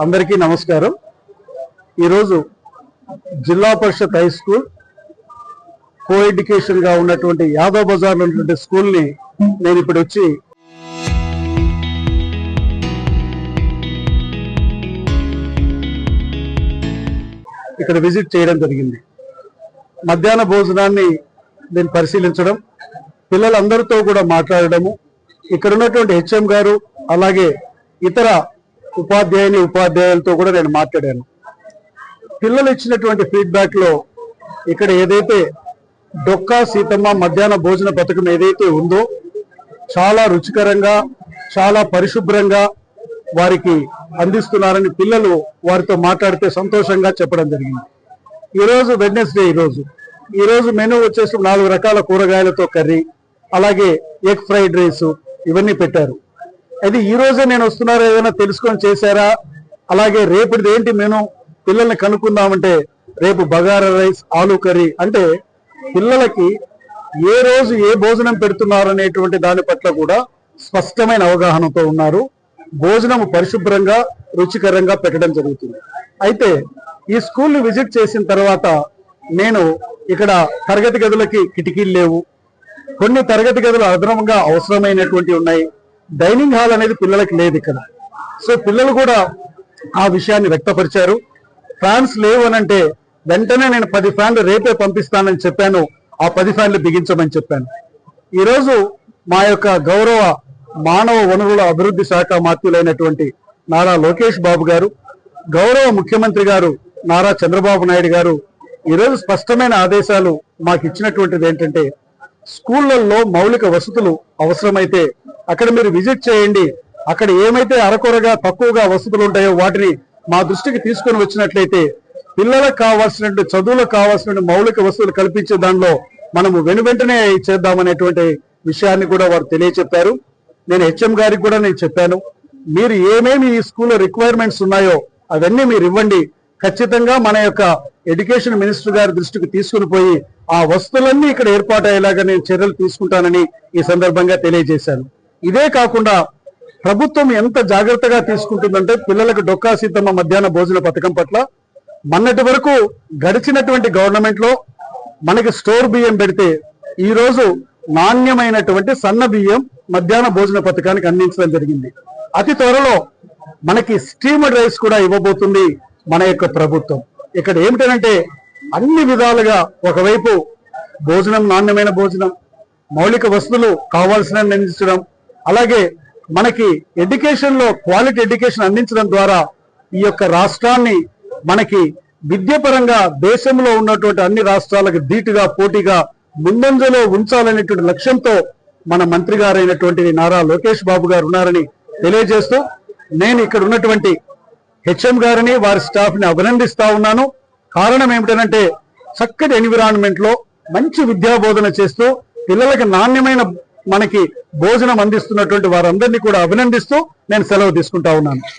అందరికీ నమస్కారం। ఈరోజు జిల్లా పరిషత్ హై స్కూల్ కో ఎడ్యుకేషన్ గా ఉన్నటువంటి యాదవ్ బజార్ లో ఉన్నటువంటి స్కూల్ ని నేను ఇప్పుడు వచ్చి ఇక్కడ విజిట్ చేయడం జరిగింది। మధ్యాహ్న భోజనాన్ని నేను పరిశీలించడం, పిల్లలందరితో కూడా మాట్లాడడము, ఇక్కడ ఉన్నటువంటి హెచ్ఎం గారు అలాగే ఇతర ఉపాధ్యాయులతో కూడా నేను మాట్లాడాను। పిల్లలు ఇచ్చినటువంటి ఫీడ్బ్యాక్ లో ఇక్కడ ఏదైతే డొక్కా సీతమ్మ మధ్యాహ్న భోజన పథకం ఏదైతే ఉందో చాలా రుచికరంగా చాలా పరిశుభ్రంగా వారికి అందిస్తున్నారని పిల్లలు వారితో మాట్లాడితే సంతోషంగా చెప్పడం జరిగింది। ఈరోజు వెడ్నెస్డే, ఈరోజు మెనూ వచ్చేసి 4 రకాల కూరగాయలతో కర్రీ, అలాగే ఎగ్ ఫ్రైడ్ రైస్ ఇవన్నీ పెట్టారు। అది ఈ రోజే నేను వస్తున్నారో ఏదైనా తెలుసుకొని చేశారా, అలాగే రేపుది ఏంటి మెనూ పిల్లల్ని కనుక్కుందామంటే రేపు బగారా రైస్ ఆలూ కర్రీ, అంటే పిల్లలకి ఏ రోజు ఏ భోజనం పెడుతున్నారు అనేటువంటి దాని పట్ల కూడా స్పష్టమైన అవగాహనతో ఉన్నారు। భోజనం పరిశుభ్రంగా రుచికరంగా పెట్టడం జరుగుతుంది। అయితే ఈ స్కూల్ని విజిట్ చేసిన తర్వాత నేను ఇక్కడ తరగతి గదులకి కిటికీలు లేవు, కొన్ని తరగతి గదులు అదనంగా అవసరమైనటువంటి ఉన్నాయి, డైనింగ్ హాల్ అనేది పిల్లలకి లేదు ఇక్కడ। సో పిల్లలు కూడా ఆ విషయాన్ని వ్యక్తపరిచారు। ఫ్యాన్స్ లేవు అనంటే వెంటనే నేను 10 ఫ్యాన్లు రేపే పంపిస్తానని చెప్పాను, ఆ 10 ఫ్యాన్లు బిగించమని చెప్పాను। ఈరోజు మా యొక్క గౌరవ మానవ వనరుల అభివృద్ధి శాఖ మంత్రులైనటువంటి నారా లోకేష్ బాబు గారు, గౌరవ ముఖ్యమంత్రి గారు నారా చంద్రబాబు నాయుడు గారు ఈరోజు స్పష్టమైన ఆదేశాలు మాకు ఇచ్చినటువంటిది ఏంటంటే, స్కూళ్లలో మౌలిక వసతులు అవసరమైతే అక్కడ మీరు విజిట్ చేయండి, అక్కడ ఏమైతే అరకొరగా తక్కువగా వసతులు ఉంటాయో వాటిని మా దృష్టికి తీసుకొని వచ్చినట్లయితే పిల్లలకు కావాల్సినటువంటి చదువులకు కావాల్సిన మౌలిక వసతులు కల్పించే దానిలో మనము వెనువెంటనే చేద్దామనేటువంటి విషయాన్ని కూడా వారు తెలియచెప్పారు। నేను హెచ్ఎం గారికి కూడా నేను చెప్పాను, మీరు ఏమేమి ఈ స్కూల్లో రిక్వైర్మెంట్స్ ఉన్నాయో అవన్నీ మీరు ఇవ్వండి, ఖచ్చితంగా మన యొక్క ఎడ్యుకేషన్ మినిస్టర్ గారి దృష్టికి తీసుకుని పోయి ఆ వస్తువులన్నీ ఇక్కడ ఏర్పాటు అయ్యేలాగా నేను చర్యలు తీసుకుంటానని ఈ సందర్భంగా తెలియజేశాను। ఇదే కాకుండా ప్రభుత్వం ఎంత జాగ్రత్తగా తీసుకుంటుందంటే పిల్లలకు డొక్కా సీతమ్మ మధ్యాహ్న భోజన పథకం పట్ల మొన్నటి వరకు గడిచినటువంటి గవర్నమెంట్ లో మనకి స్టోర్ బియ్యం పెడితే ఈ రోజు నాణ్యమైనటువంటి సన్న బియ్యం మధ్యాహ్న భోజన పథకానికి అందించడం జరిగింది। అతి త్వరలో మనకి స్టీమర్ రైస్ కూడా ఇవ్వబోతుంది మన యొక్క ప్రభుత్వం। ఇక్కడ ఏమిటంటే అన్ని విధాలుగా ఒకవైపు భోజనం, నాణ్యమైన భోజనం, మౌలిక వస్తువులు కావాల్సిన అందించడం, అలాగే మనకి ఎడ్యుకేషన్ లో క్వాలిటీ ఎడ్యుకేషన్ అందించడం ద్వారా ఈ యొక్క రాష్ట్రాన్ని మనకి విద్యాపరంగా దేశంలో ఉన్నటువంటి అన్ని రాష్ట్రాలకు ధీటుగా పోటీగా ముందంజలో ఉంచాలనేటువంటి లక్ష్యంతో మన మంత్రి గారైనటువంటి నారా లోకేష్ బాబు గారు ఉన్నారని తెలియజేస్తూ నేను ఇక్కడ ఉన్నటువంటి హెచ్ఎం గారిని వారి స్టాఫ్ ని అభినందిస్తా ఉన్నాను। కారణం ఏమిటంటే చక్కటి ఎన్విరాన్మెంట్ లో మంచి విద్యా బోధన చేస్తూ పిల్లలకి నాణ్యమైన మనకి భోజనం అందిస్తున్నటువంటి వారందరినీ కూడా అభినందిస్తూ నేను సెలవు తీసుకుంటా ఉన్నాను।